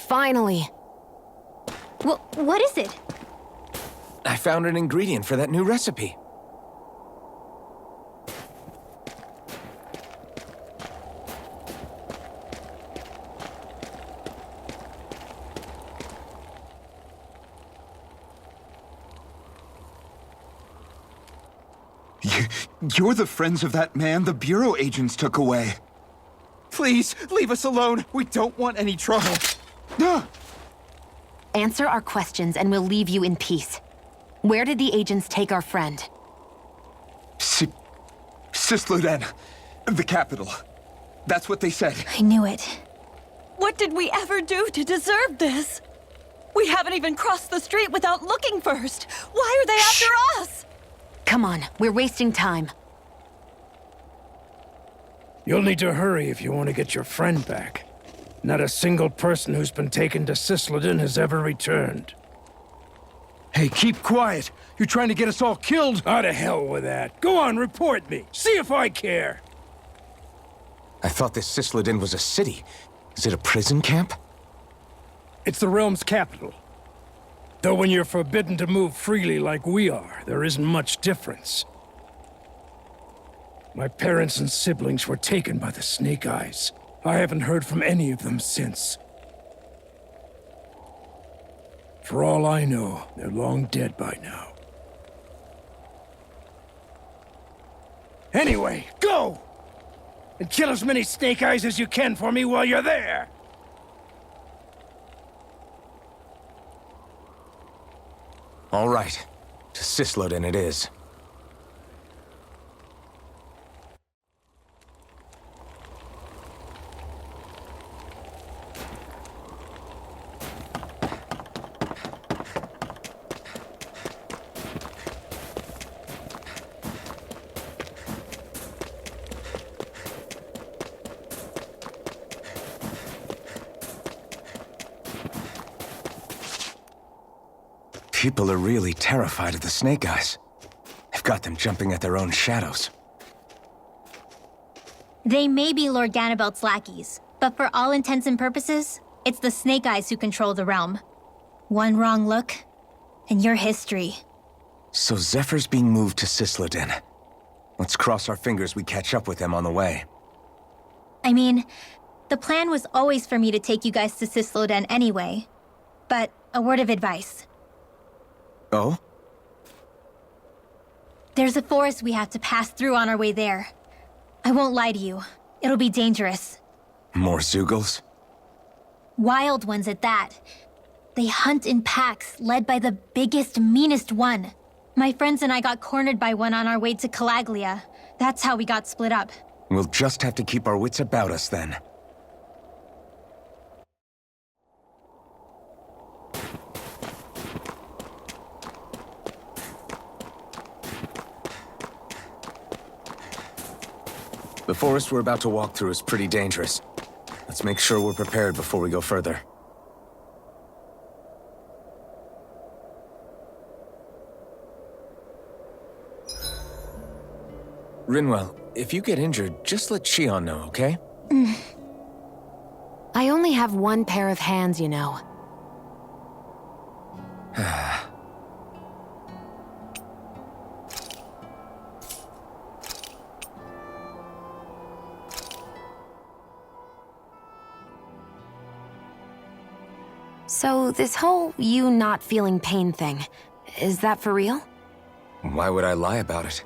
Finally. What is it? I found an ingredient for that new recipe. You're the friends of that man the Bureau agents took away. Please, leave us alone. We don't want any trouble. Answer our questions and we'll leave you in peace. Where did the agents take our friend? Cisloden, the capital. That's what they said. I knew it. What did we ever do to deserve this? We haven't even crossed the street without looking first. Why are they after us? Come on, we're wasting time. You'll need to hurry if you want to get your friend back. Not a single person who's been taken to Cisloden has ever returned. Hey, keep quiet. You're trying to get us all killed. Out of hell with that. Go on, report me. See if I care. I thought this Cisloden was a city. Is it a prison camp? It's the realm's capital. Though when you're forbidden to move freely like we are, there isn't much difference. My parents and siblings were taken by the Snake Eyes. I haven't heard from any of them since. For all I know, they're long dead by now. Anyway, go! And kill as many Snake Eyes as you can for me while you're there! All right. To Cisloden it is. People are really terrified of the Snake Eyes. I've got them jumping at their own shadows. They may be Lord Ganabelt's lackeys, but for all intents and purposes, it's the Snake Eyes who control the realm. One wrong look, and your history. So Zephyr's being moved to Cisloden. Let's cross our fingers we catch up with them on the way. I mean, the plan was always for me to take you guys to Cisloden anyway. But a word of advice. Oh? There's a forest we have to pass through on our way there. I won't lie to you. It'll be dangerous. More Zeugles? Wild ones at that. They hunt in packs, led by the biggest, meanest one. My friends and I got cornered by one on our way to Calaglia. That's how we got split up. We'll just have to keep our wits about us then. The forest we're about to walk through is pretty dangerous. Let's make sure we're prepared before we go further. Rinwell, if you get injured, just let Shion know, okay? I only have one pair of hands, you know. So, this whole you not feeling pain thing, is that for real? Why would I lie about it?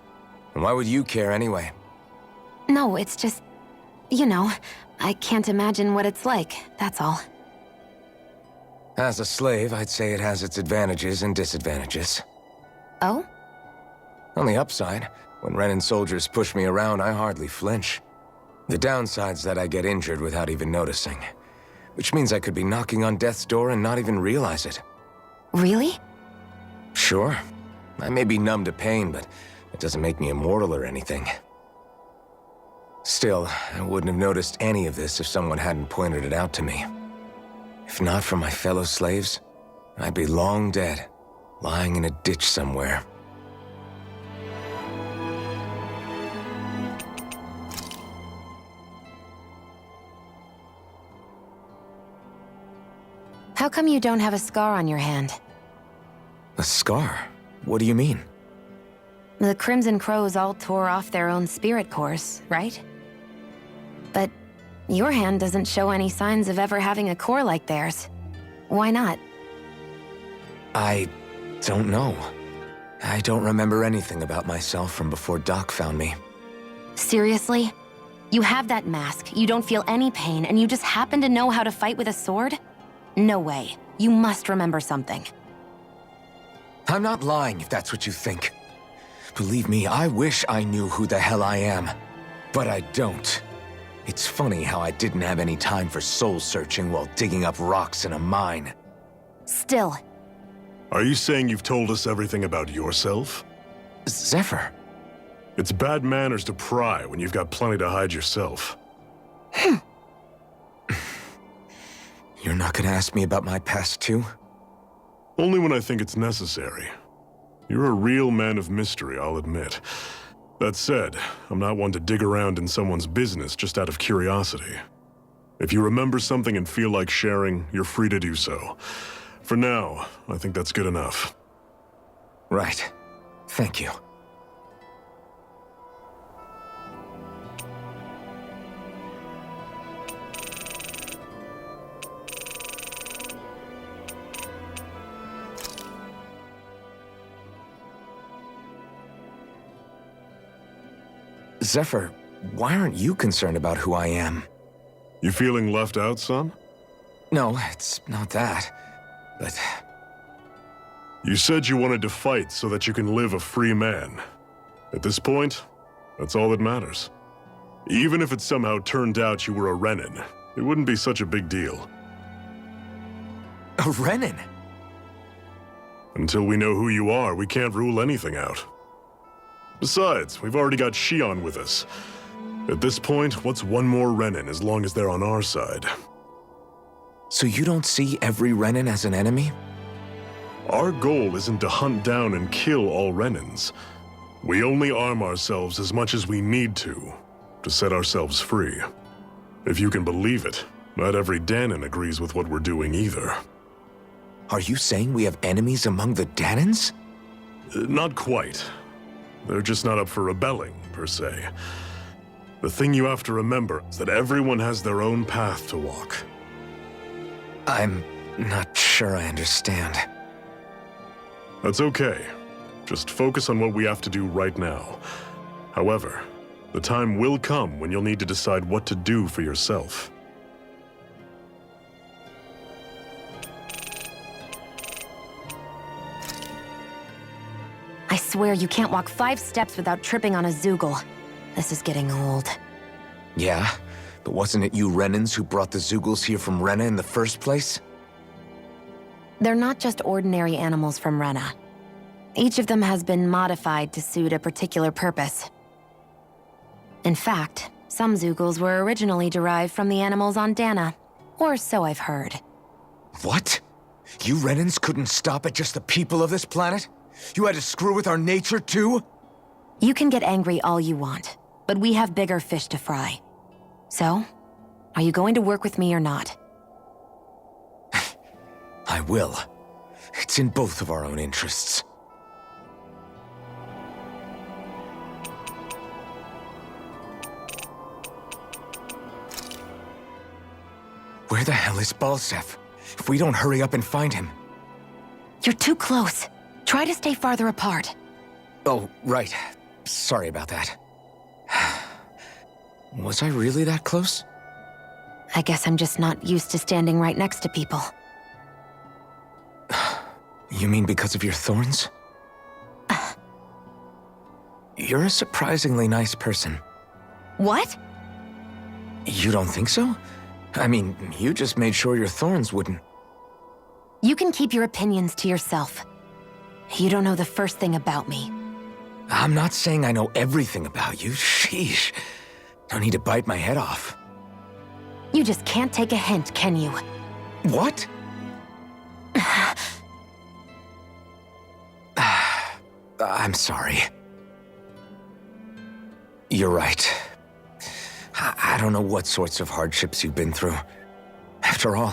And why would you care anyway? No, it's just... You know, I can't imagine what it's like, that's all. As a slave, I'd say it has its advantages and disadvantages. Oh? On the upside, when Renan soldiers push me around, I hardly flinch. The downside's that I get injured without even noticing. Which means I could be knocking on death's door and not even realize it. Really? Sure. I may be numb to pain, but it doesn't make me immortal or anything. Still, I wouldn't have noticed any of this if someone hadn't pointed it out to me. If not for my fellow slaves, I'd be long dead, lying in a ditch somewhere. How come you don't have a scar on your hand? A scar? What do you mean? The Crimson Crows all tore off their own spirit cores, right? But your hand doesn't show any signs of ever having a core like theirs. Why not? I don't know. I don't remember anything about myself from before Doc found me. Seriously? You have that mask, you don't feel any pain, and you just happen to know how to fight with a sword? No way. You must remember something. I'm not lying if that's what you think. Believe me, I wish I knew who the hell I am. But I don't. It's funny how I didn't have any time for soul-searching while digging up rocks in a mine. Still, Are you saying you've told us everything about yourself? Zephyr. It's bad manners to pry when you've got plenty to hide yourself. You're not gonna ask me about my past too? Only when I think it's necessary. You're a real man of mystery, I'll admit. That said, I'm not one to dig around in someone's business just out of curiosity. If you remember something and feel like sharing, you're free to do so. For now, I think that's good enough. Right. Thank you. Zephyr, why aren't you concerned about who I am? You feeling left out, son? No, it's not that. But You said you wanted to fight so that you can live a free man. At this point, that's all that matters. Even if it somehow turned out you were a Renin, it wouldn't be such a big deal. a Renin? Until we know who you are, we can't rule anything out. Besides, we've already got Shion with us. At this point, what's one more Renin as long as they're on our side? So you don't see every Renin as an enemy? Our goal isn't to hunt down and kill all Renins. We only arm ourselves as much as we need to set ourselves free. If you can believe it, not every Danon agrees with what we're doing either. Are you saying we have enemies among the Danons? Not quite. They're just not up for rebelling, per se. The thing you have to remember is that everyone has their own path to walk. I'm not sure I understand. That's okay. Just focus on what we have to do right now. However, the time will come when you'll need to decide what to do for yourself. I swear you can't walk 5 steps without tripping on a Zoogle. This is getting old. Yeah, but wasn't it you Renins who brought the Zoogles here from Rena in the first place? They're not just ordinary animals from Rena. Each of them has been modified to suit a particular purpose. In fact, some Zoogles were originally derived from the animals on Dana. Or so I've heard. What? You Renins couldn't stop at just the people of this planet? You had to screw with our nature too? You can get angry all you want, but we have bigger fish to fry. So, are you going to work with me or not? I will. It's in both of our own interests. Where the hell is Balseph? If we don't hurry up and find him... You're too close. Try to stay farther apart. Oh, right. Sorry about that. Was I really that close? I guess I'm just not used to standing right next to people. You mean because of your thorns? You're a surprisingly nice person. What? You don't think so? I mean, you just made sure your thorns wouldn't... You can keep your opinions to yourself. You don't know the first thing about me. I'm not saying I know everything about you. Sheesh. No need to bite my head off. You just can't take a hint, can you? What? I'm sorry. You're right. I don't know what sorts of hardships you've been through. After all,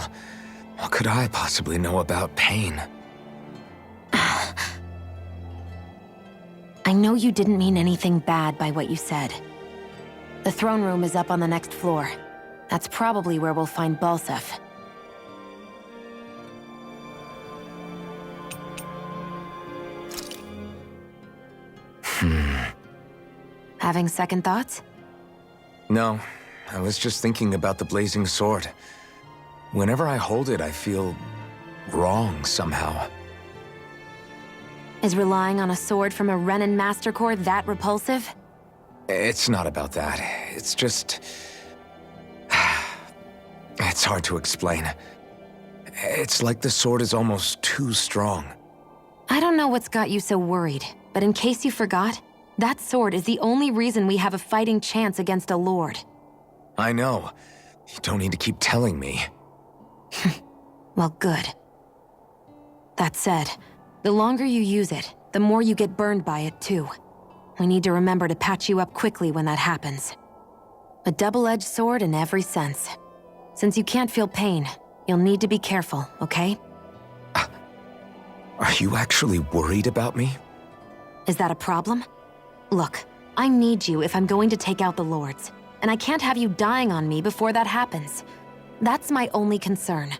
What could I possibly know about pain? I know you didn't mean anything bad by what you said. The throne room is up on the next floor. That's probably where we'll find Balseph. Having second thoughts? No, I was just thinking about the blazing sword. Whenever I hold it, I feel wrong somehow. Is relying on a sword from a Renan Master Core that repulsive? It's not about that. It's just... It's hard to explain. It's like the sword is almost too strong. I don't know what's got you so worried, but in case you forgot, that sword is the only reason we have a fighting chance against a lord. I know. You don't need to keep telling me. Well, good. That said, the longer you use it, the more you get burned by it, too. We need to remember to patch you up quickly when that happens. A double-edged sword in every sense. Since you can't feel pain, you'll need to be careful, okay? Are you actually worried about me? Is that a problem? Look, I need you if I'm going to take out the lords, and I can't have you dying on me before that happens. That's my only concern.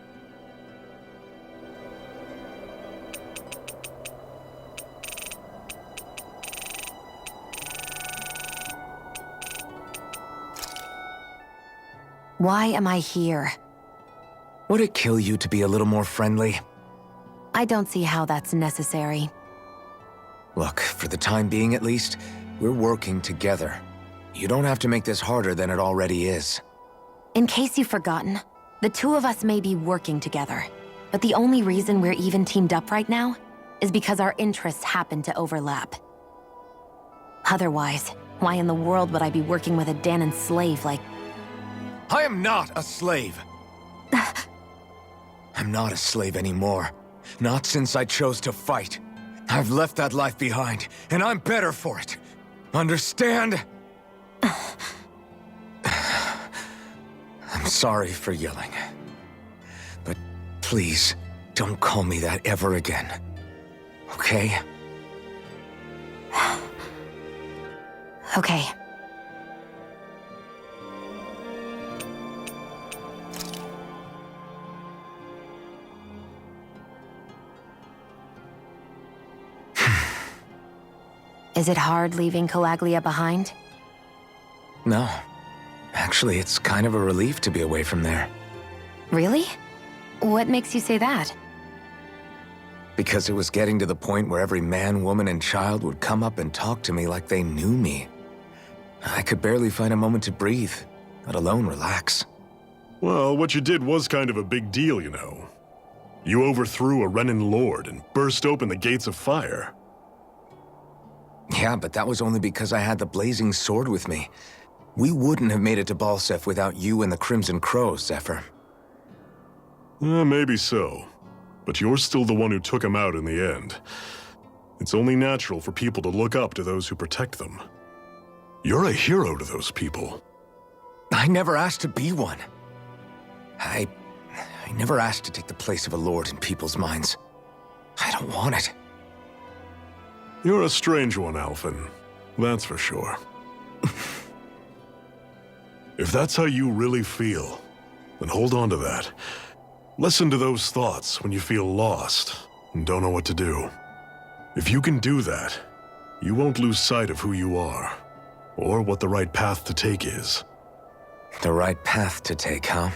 Why am I here? Would it kill you to be a little more friendly? I don't see how that's necessary. Look, for the time being at least, we're working together. You don't have to make this harder than it already is. In case you've forgotten, the two of us may be working together, but the only reason we're even teamed up right now is because our interests happen to overlap. Otherwise, why in the world would I be working with a Dahnan slave like... I am not a slave! I'm not a slave anymore. Not since I chose to fight. I've left that life behind, and I'm better for it. Understand? I'm sorry for yelling. But please, don't call me that ever again. Okay? Okay. Is it hard leaving Calaglia behind? No. Actually, it's kind of a relief to be away from there. Really? What makes you say that? Because it was getting to the point where every man, woman, and child would come up and talk to me like they knew me. I could barely find a moment to breathe, let alone relax. Well, what you did was kind of a big deal, you know. You overthrew a Renan lord and burst open the gates of fire. Yeah, but that was only because I had the blazing sword with me. We wouldn't have made it to Balseph without you and the Crimson Crows, Zephyr. Maybe so. But you're still the one who took him out in the end. It's only natural for people to look up to those who protect them. You're a hero to those people. I never asked to be one. I never asked to take the place of a lord in people's minds. I don't want it. You're a strange one, Alphen. That's for sure. If that's how you really feel, then hold on to that. Listen to those thoughts when you feel lost and don't know what to do. If you can do that, you won't lose sight of who you are, or what the right path to take is. The right path to take, huh?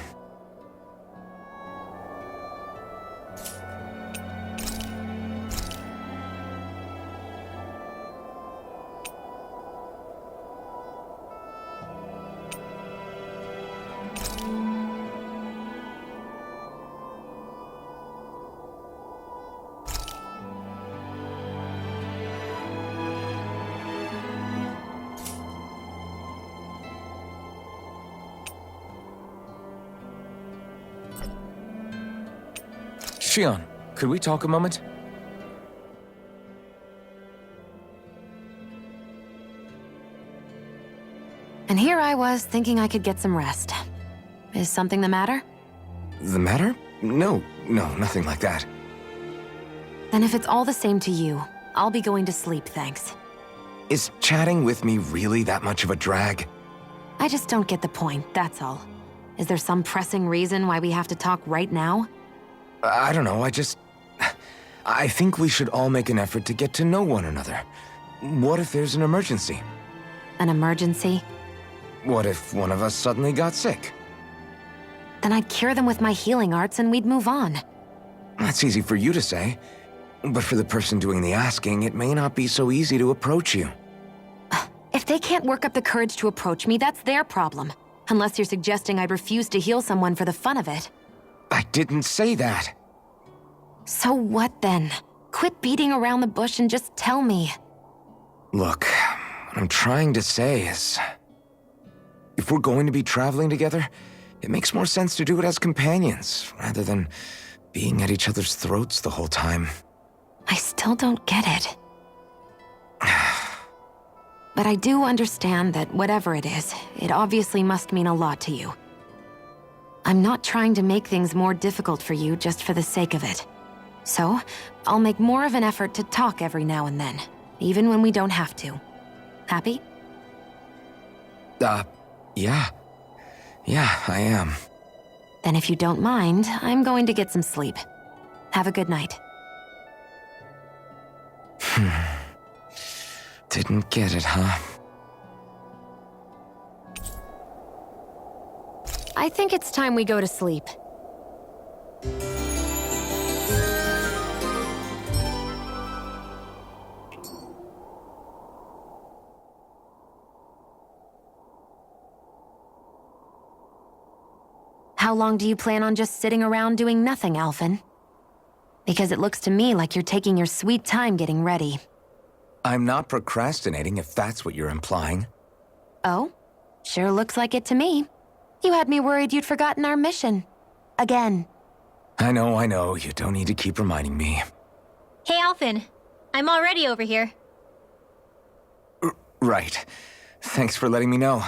Shion, could we talk a moment? And here I was thinking I could get some rest. Is something the matter? The matter? No, nothing like that. Then if it's all the same to you, I'll be going to sleep, thanks. Is chatting with me really that much of a drag? I just don't get the point, that's all. Is there some pressing reason why we have to talk right now? I don't know, I think we should all make an effort to get to know one another. What if there's an emergency? An emergency? What if one of us suddenly got sick? Then I'd cure them with my healing arts and we'd move on. That's easy for you to say. But for the person doing the asking, it may not be so easy to approach you. If they can't work up the courage to approach me, that's their problem. Unless you're suggesting I'd refuse to heal someone for the fun of it. I didn't say that. So what then? Quit beating around the bush and just tell me. Look, what I'm trying to say is... if we're going to be traveling together, it makes more sense to do it as companions, rather than being at each other's throats the whole time. I still don't get it. But I do understand that whatever it is, it obviously must mean a lot to you. I'm not trying to make things more difficult for you just for the sake of it. So, I'll make more of an effort to talk every now and then, even when we don't have to. Happy? Yeah. Yeah, I am. Then if you don't mind, I'm going to get some sleep. Have a good night. Didn't get it, huh? I think it's time we go to sleep. How long do you plan on just sitting around doing nothing, Alphen? Because it looks to me like you're taking your sweet time getting ready. I'm not procrastinating, if that's what you're implying. Oh? Sure looks like it to me. You had me worried you'd forgotten our mission. Again. I know. You don't need to keep reminding me. Hey, Alphen. I'm already over here. Right. Thanks for letting me know.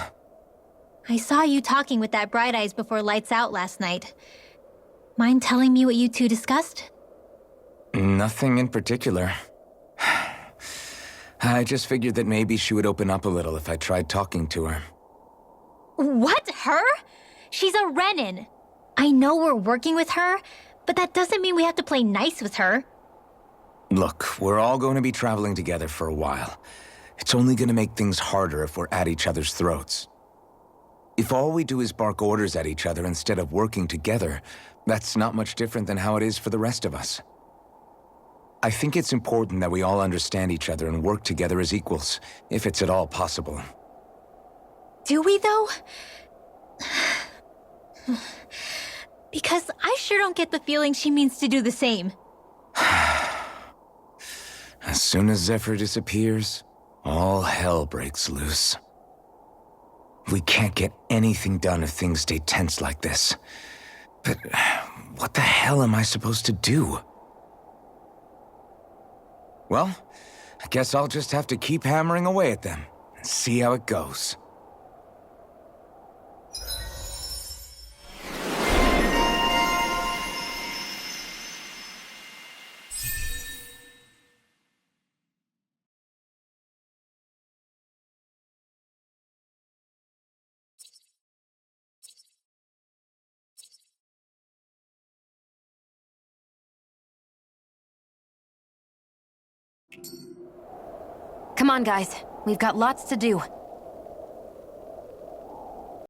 I saw you talking with that Bright Eyes before lights out last night. Mind telling me what you two discussed? Nothing in particular. I just figured that maybe she would open up a little if I tried talking to her. What? Her? She's a Renin. I know we're working with her, but that doesn't mean we have to play nice with her. Look, we're all going to be traveling together for a while. It's only going to make things harder if we're at each other's throats. If all we do is bark orders at each other instead of working together, that's not much different than how it is for the rest of us. I think it's important that we all understand each other and work together as equals, if it's at all possible. Do we, though? Because I sure don't get the feeling she means to do the same. As soon as Zephyr disappears, all hell breaks loose. We can't get anything done if things stay tense like this. But what the hell am I supposed to do? Well, I guess I'll just have to keep hammering away at them and see how it goes. Come on, guys. We've got lots to do.